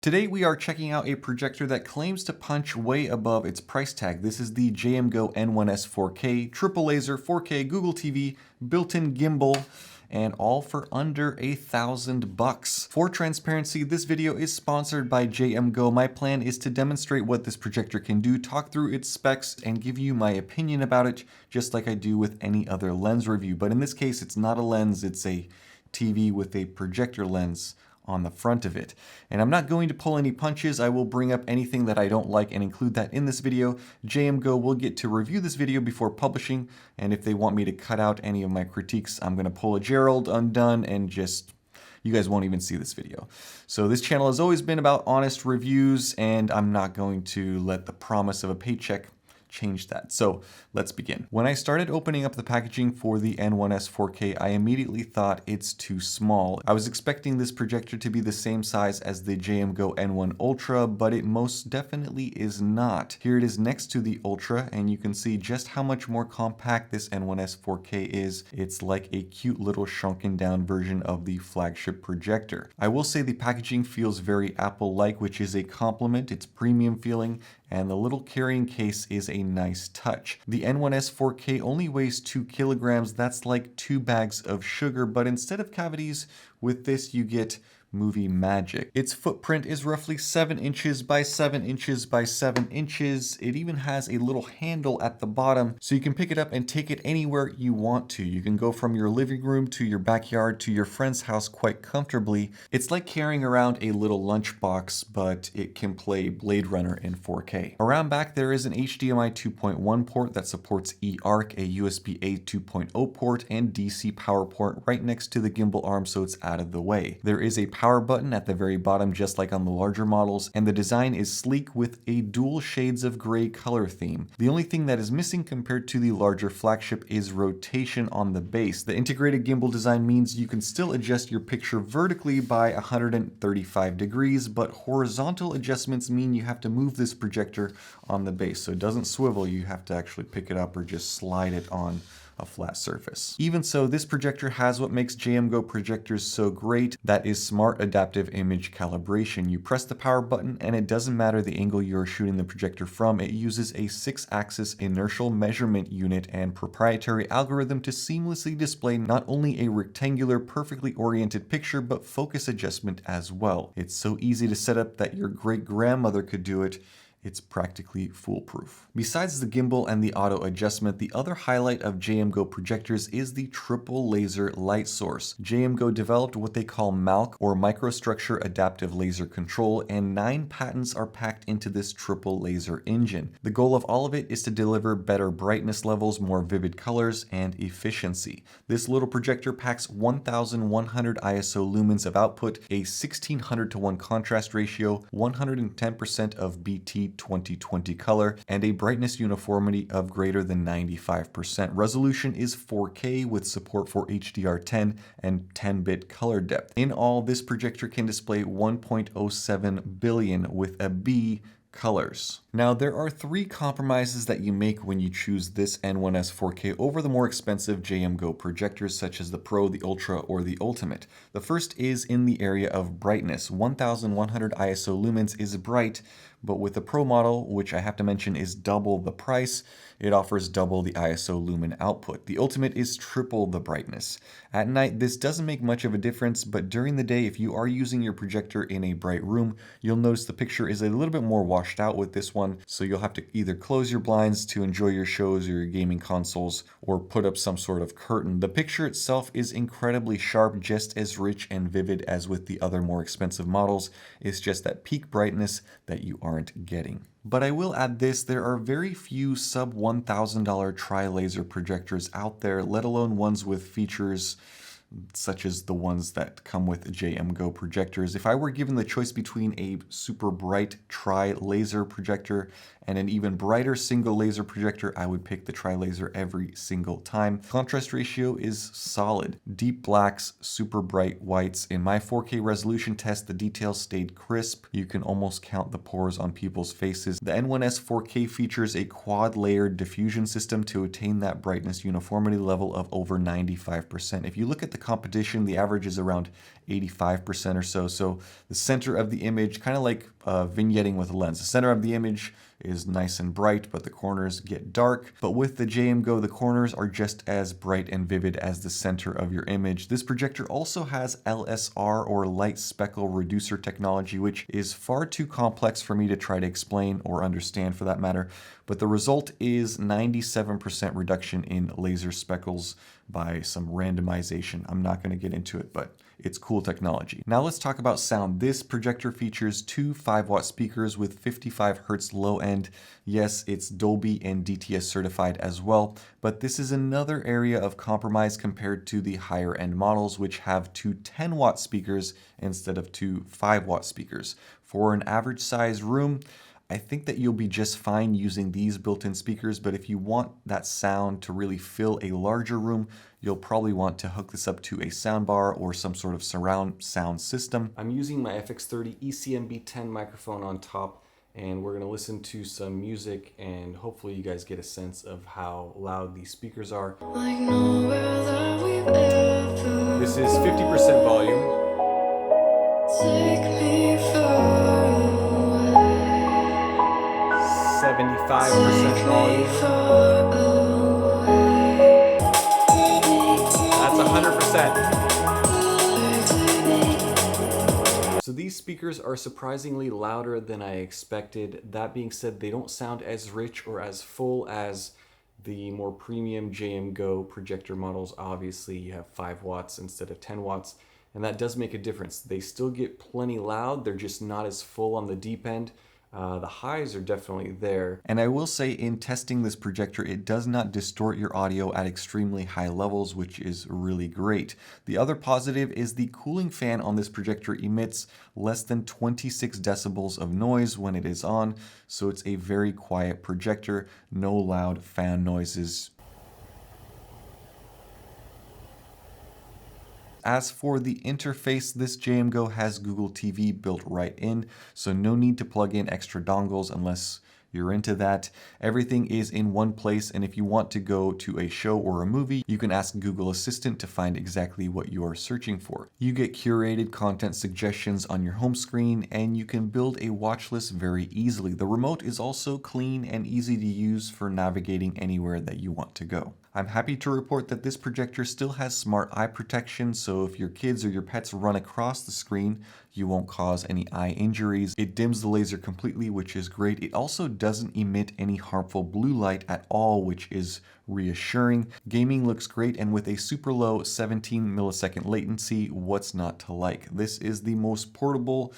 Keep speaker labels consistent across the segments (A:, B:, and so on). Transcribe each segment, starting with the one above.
A: Today we are checking out a projector that claims to punch way above its price tag. This is the JMGO N1S 4K, triple laser, 4K, Google TV, built-in gimbal, and all for under $1,000. For transparency, this video is sponsored by JMGO. My plan is to demonstrate what this projector can do, talk through its specs, and give you my opinion about it, just like I do with any other lens review. But in this case, it's not a lens, it's a TV with a projector lens on the front of it. And I'm not going to pull any punches. I will bring up anything that I don't like and include that in this video. JMGO will get to review this video before publishing, and if they want me to cut out any of my critiques, I'm going to pull a Gerald undone and just, you guys won't even see this video. So this channel has always been about honest reviews, and I'm not going to let the promise of a paycheck change that. So let's begin. When I started opening up the packaging for the N1S 4K, I immediately thought it's too small. I was expecting this projector to be the same size as the JMGO N1 Ultra, but it most definitely is not. Here it is next to the Ultra, and you can see just how much more compact this N1S 4K is. It's like a cute little shrunken down version of the flagship projector. I will say the packaging feels very Apple-like, which is a compliment. It's premium feeling, and the little carrying case is a nice touch. The N1S 4K only weighs 2 kilograms. That's like 2 bags of sugar, but instead of cavities, with this you get movie magic. Its footprint is roughly 7 inches by 7 inches by 7 inches. It even has a little handle at the bottom, so you can pick it up and take it anywhere you want to. You can go from your living room to your backyard to your friend's house quite comfortably. It's like carrying around a little lunchbox, but it can play Blade Runner in 4K. Around back there is an HDMI 2.1 port that supports eARC, a USB-A 2.0 port, and DC power port right next to the gimbal arm, so it's out of the way. There is a power button at the very bottom, just like on the larger models, and the design is sleek with a dual shades of gray color theme. The only thing that is missing compared to the larger flagship is rotation on the base. The integrated gimbal design means you can still adjust your picture vertically by 135 degrees, but horizontal adjustments mean you have to move this projector on the base, so it doesn't swivel. You have to actually pick it up or just slide it on a flat surface. Even so, this projector has what makes JMGO projectors so great. That is smart adaptive image calibration. You press the power button and it doesn't matter the angle you're shooting the projector from. It uses a 6-axis inertial measurement unit and proprietary algorithm to seamlessly display not only a rectangular, perfectly oriented picture, but focus adjustment as well. It's so easy to set up that your great-grandmother could do it. It's practically foolproof. Besides the gimbal and the auto adjustment, the other highlight of JMGO projectors is the triple laser light source. JMGO developed what they call MALC, or microstructure adaptive laser control, and 9 patents are packed into this triple laser engine. The goal of all of it is to deliver better brightness levels, more vivid colors, and efficiency. This little projector packs 1100 ISO lumens of output, a 1600:1 contrast ratio, 110% of BT 2020 color, and a brightness uniformity of greater than 95%. Resolution is 4K with support for HDR10 and 10-bit color depth. In all, this projector can display 1.07 billion with a B colors. Now, there are 3 compromises that you make when you choose this N1S 4K over the more expensive JMGO projectors such as the Pro, the Ultra, or the Ultimate. The first is in the area of brightness. 1100 ISO lumens is bright, but with the Pro model, which I have to mention is double the price, it offers double the ISO lumen output. The Ultimate is triple the brightness. At night, this doesn't make much of a difference, but during the day, if you are using your projector in a bright room, you'll notice the picture is a little bit more washed out with this one, so you'll have to either close your blinds to enjoy your shows or your gaming consoles, or put up some sort of curtain. The picture itself is incredibly sharp, just as rich and vivid as with the other more expensive models. It's just that peak brightness that you aren't getting. But I will add this, there are very few sub $1,000 tri-laser projectors out there, let alone ones with features such as the ones that come with JMGO projectors. If I were given the choice between a super bright tri-laser projector and an even brighter single laser projector, I would pick the tri-laser every single time. Contrast ratio is solid. Deep blacks, super bright whites. In my 4K resolution test, the details stayed crisp. You can almost count the pores on people's faces. The N1S 4K features a quad-layered diffusion system to attain that brightness uniformity level of over 95%. If you look at the competition, the average is around 85% or so. So the center of the image, kind of like vignetting with a lens. The center of the image is nice and bright, but the corners get dark. But with the JMGO, the corners are just as bright and vivid as the center of your image. This projector also has LSR, or light speckle reducer technology, which is far too complex for me to try to explain or understand for that matter. But the result is 97% reduction in laser speckles by some randomization. I'm not going to get into it, but it's cool technology. Now let's talk about sound. This projector features two 5-watt speakers with 55 Hertz low end. Yes, it's Dolby and DTS certified as well, but this is another area of compromise compared to the higher end models, which have two 10-watt speakers instead of two 5-watt speakers. For an average size room, I think that you'll be just fine using these built-in speakers, but if you want that sound to really fill a larger room, you'll probably want to hook this up to a soundbar or some sort of surround sound system. I'm using my FX30 ECM-B10 microphone on top, and we're going to listen to some music, and hopefully you guys get a sense of how loud these speakers are. This is 50% volume. Take me far. 75% volume. That's 100%. So these speakers are surprisingly louder than I expected. That being said, they don't sound as rich or as full as the more premium JMGO projector models. Obviously, you have 5 watts instead of 10 watts, and that does make a difference. They still get plenty loud. They're just not as full on the deep end. The highs are definitely there. And I will say, in testing this projector, it does not distort your audio at extremely high levels, which is really great. The other positive is the cooling fan on this projector emits less than 26 decibels of noise when it is on, so it's a very quiet projector, no loud fan noises. As for the interface, this JMGO has Google TV built right in, so no need to plug in extra dongles unless you're into that. Everything is in one place, and if you want to go to a show or a movie, you can ask Google Assistant to find exactly what you are searching for. You get curated content suggestions on your home screen, and you can build a watch list very easily. The remote is also clean and easy to use for navigating anywhere that you want to go. I'm happy to report that this projector still has smart eye protection, so if your kids or your pets run across the screen, you won't cause any eye injuries. It dims the laser completely, which is great. It also doesn't emit any harmful blue light at all, which is reassuring. Gaming looks great, and with a super low 17 millisecond latency, what's not to like? This is the most portable,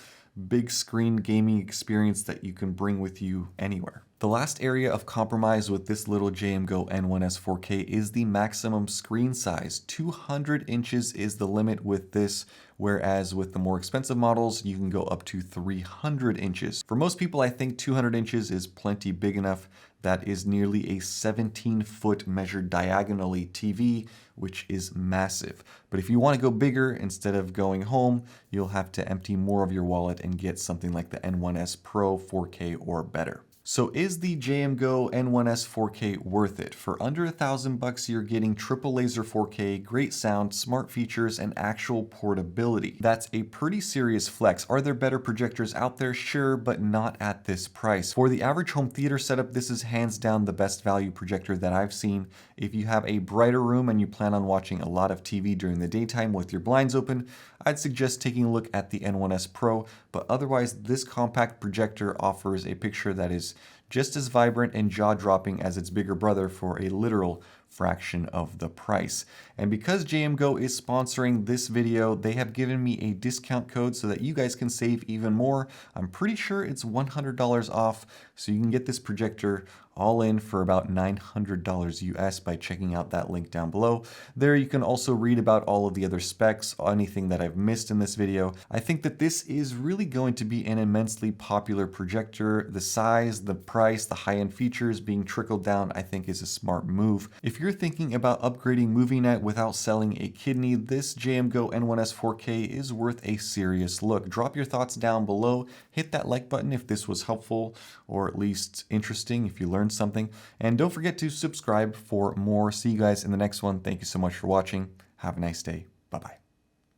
A: big screen gaming experience that you can bring with you anywhere. The last area of compromise with this little JMGO N1S 4K is the maximum screen size. 200 inches is the limit with this, whereas with the more expensive models, you can go up to 300 inches. For most people, I think 200 inches is plenty big enough. That is nearly a 17-foot measured diagonally TV, which is massive. But if you want to go bigger, instead of going home, you'll have to empty more of your wallet and get something like the N1S Pro 4K or better. So is the JMGO N1S 4K worth it? For under $1,000, you're getting triple laser 4K, great sound, smart features, and actual portability. That's a pretty serious flex. Are there better projectors out there? Sure, but not at this price. For the average home theater setup, this is hands down the best value projector that I've seen. If you have a brighter room and you plan on watching a lot of TV during the daytime with your blinds open, I'd suggest taking a look at the N1S Pro, but otherwise this compact projector offers a picture that is just as vibrant and jaw-dropping as its bigger brother for a literal fraction of the price. And because JMGO is sponsoring this video, they have given me a discount code so that you guys can save even more. I'm pretty sure it's $100 off, so you can get this projector all in for about $900 US by checking out that link down below. There you can also read about all of the other specs, anything that I've missed in this video. I think that this is really going to be an immensely popular projector. The size, the price, the high-end features being trickled down, I think is a smart move. If you're thinking about upgrading movie night without selling a kidney, this JMGO N1S 4K is worth a serious look. Drop your thoughts down below, hit that like button if this was helpful or at least interesting if you learned something, and don't forget to subscribe for more. See you guys in the next one. Thank you so much for watching. Have a nice day. Bye-bye.